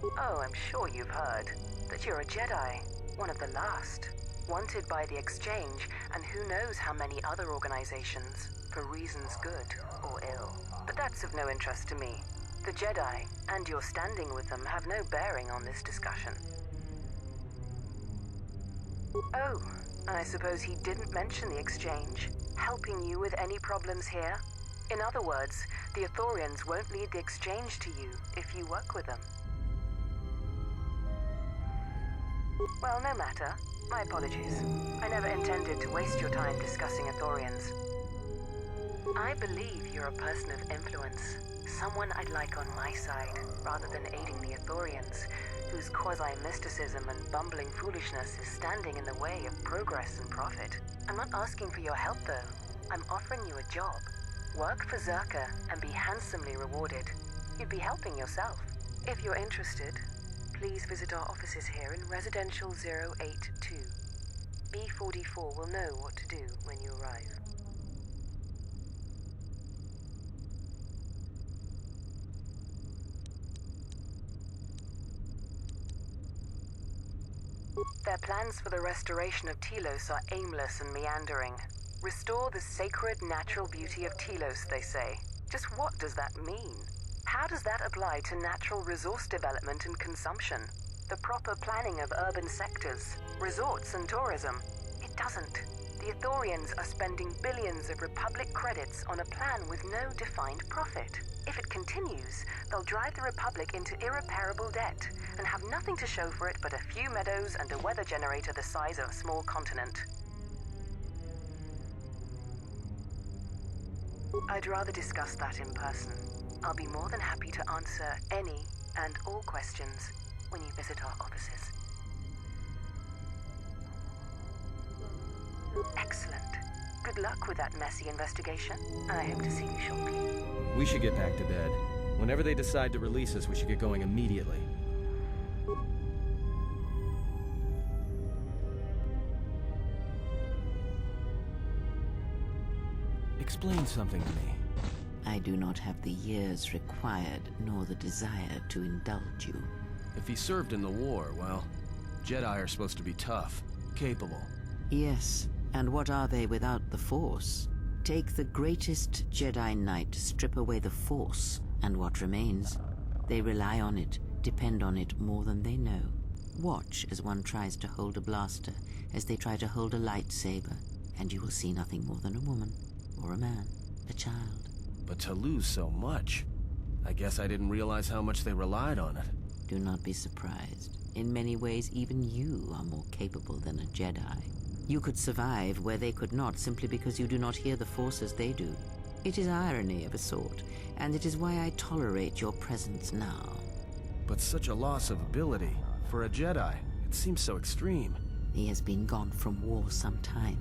Oh, I'm sure you've heard that you're a Jedi, one of the last, wanted by the Exchange and who knows how many other organizations, for reasons good or ill. But that's of no interest to me. The Jedi, and your standing with them, have no bearing on this discussion. Oh, and I suppose he didn't mention the Exchange, helping you with any problems here? In other words, the Ithorians won't lead the Exchange to you if you work with them. Well, no matter. My apologies. I never intended to waste your time discussing Ithorians. I believe you're a person of influence, someone I'd like on my side, rather than aiding the Ithorians, whose quasi-mysticism and bumbling foolishness is standing in the way of progress and profit. I'm not asking for your help, though. I'm offering you a job. Work for Zerka and be handsomely rewarded. You'd be helping yourself. If you're interested, please visit our offices here in Residential 082. B44 will know what to do when you arrive. Their plans for the restoration of Telos are aimless and meandering. Restore the sacred natural beauty of Telos, they say. Just what does that mean? How does that apply to natural resource development and consumption? The proper planning of urban sectors, resorts and tourism? It doesn't. The Ithorians are spending billions of Republic credits on a plan with no defined profit. If it continues, they'll drive the Republic into irreparable debt and have nothing to show for it but a few meadows and a weather generator the size of a small continent. I'd rather discuss that in person. I'll be more than happy to answer any and all questions when you visit our offices. Excellent. Good luck with that messy investigation. I hope to see you shortly. We should get back to bed. Whenever they decide to release us, we should get going immediately. Explain something to me. I do not have the years required, nor the desire to indulge you. If he served in the war, well, Jedi are supposed to be tough, capable. Yes, and what are they without the Force? Take the greatest Jedi Knight, strip away the Force, and what remains? They rely on it, depend on it more than they know. Watch as one tries to hold a blaster, as they try to hold a lightsaber, and you will see nothing more than a woman, or a man, a child, But to lose so much, I guess I didn't realize how much they relied on it. Do not be surprised. In many ways, even you are more capable than a Jedi. You could survive where they could not simply because you do not hear the Force as they do. It is irony of a sort, and it is why I tolerate your presence now. But such a loss of ability, for a Jedi, it seems so extreme. He has been gone from war some time.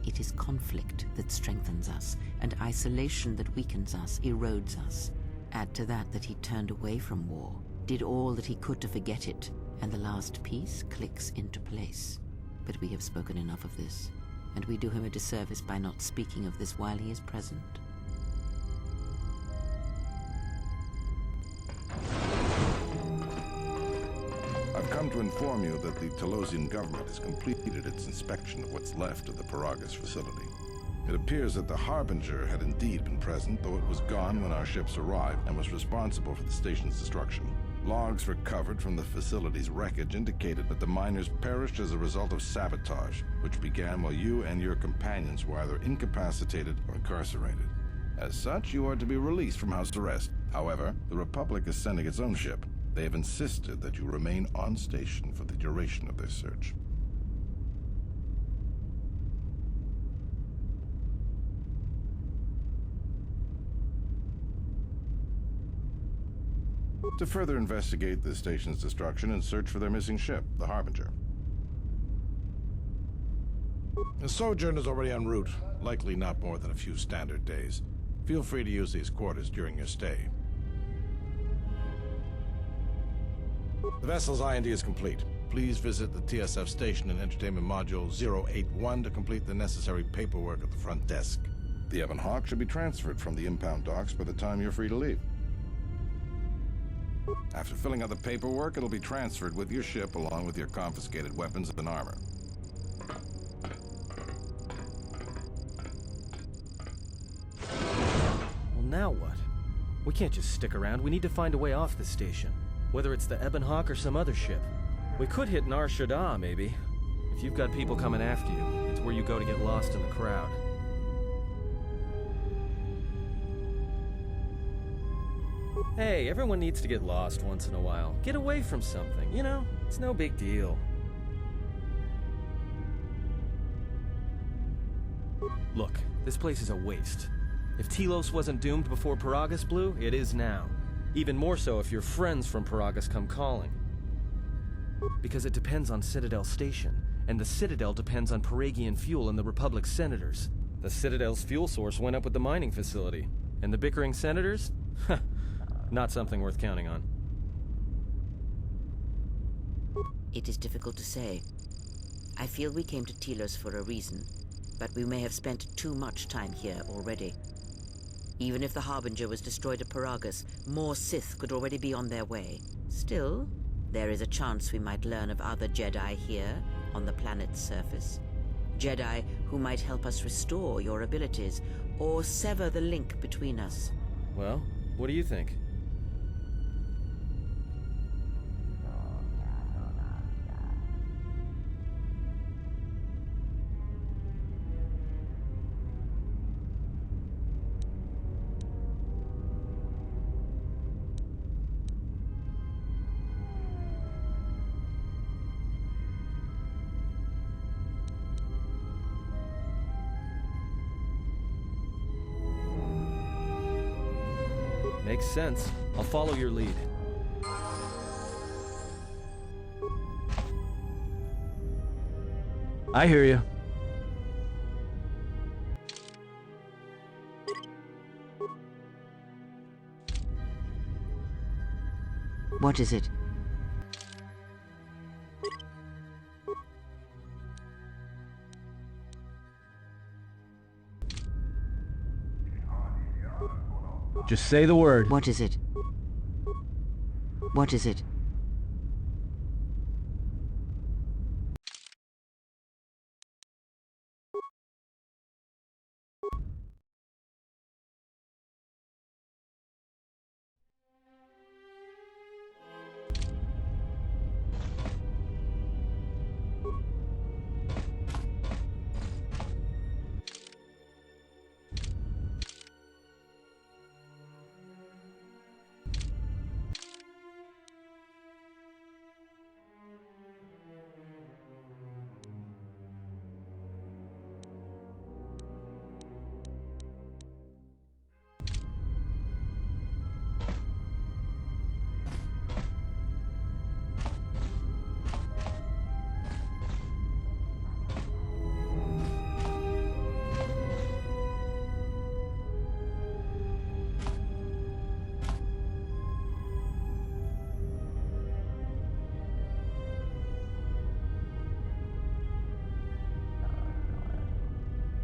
It is conflict that strengthens us, and isolation that weakens us, erodes us. Add to that he turned away from war, did all that he could to forget it, and the last piece clicks into place. But we have spoken enough of this, and we do him a disservice by not speaking of this while he is present. I've come to inform you that the Talosian government has completed its inspection of what's left of the Paragus facility. It appears that the Harbinger had indeed been present, though it was gone when our ships arrived and was responsible for the station's destruction. Logs recovered from the facility's wreckage indicated that the miners perished as a result of sabotage, which began while you and your companions were either incapacitated or incarcerated. As such, you are to be released from house arrest. However, the Republic is sending its own ship. They have insisted that you remain on station for the duration of their search. To further investigate the station's destruction and search for their missing ship, the Harbinger. The Sojourn is already en route, likely not more than a few standard days. Feel free to use these quarters during your stay. The vessel's IND is complete. Please visit the TSF station and entertainment module 081 to complete the necessary paperwork at the front desk. The Ebon Hawk should be transferred from the impound docks by the time you're free to leave. After filling out the paperwork, it'll be transferred with your ship along with your confiscated weapons and armor. Well, now what? We can't just stick around. We need to find a way off the station. Whether it's the Ebon Hawk or some other ship. We could hit Nar Shaddaa, maybe. If you've got people coming after you, it's where you go to get lost in the crowd. Hey, everyone needs to get lost once in a while. Get away from something, you know? It's no big deal. Look, this place is a waste. If Telos wasn't doomed before Paragus blew, it is now. Even more so if your friends from Paragus come calling. Because it depends on Citadel Station, and the Citadel depends on Paragian fuel and the Republic's senators. The Citadel's fuel source went up with the mining facility. And the bickering senators? Not something worth counting on. It is difficult to say. I feel we came to Telos for a reason, but we may have spent too much time here already. Even if the Harbinger was destroyed at Paragus, more Sith could already be on their way. Still, there is a chance we might learn of other Jedi here, on the planet's surface. Jedi who might help us restore your abilities, or sever the link between us. Well, what do you think? Makes sense. I'll follow your lead. I hear you. What is it? Just say the word. What is it? What is it?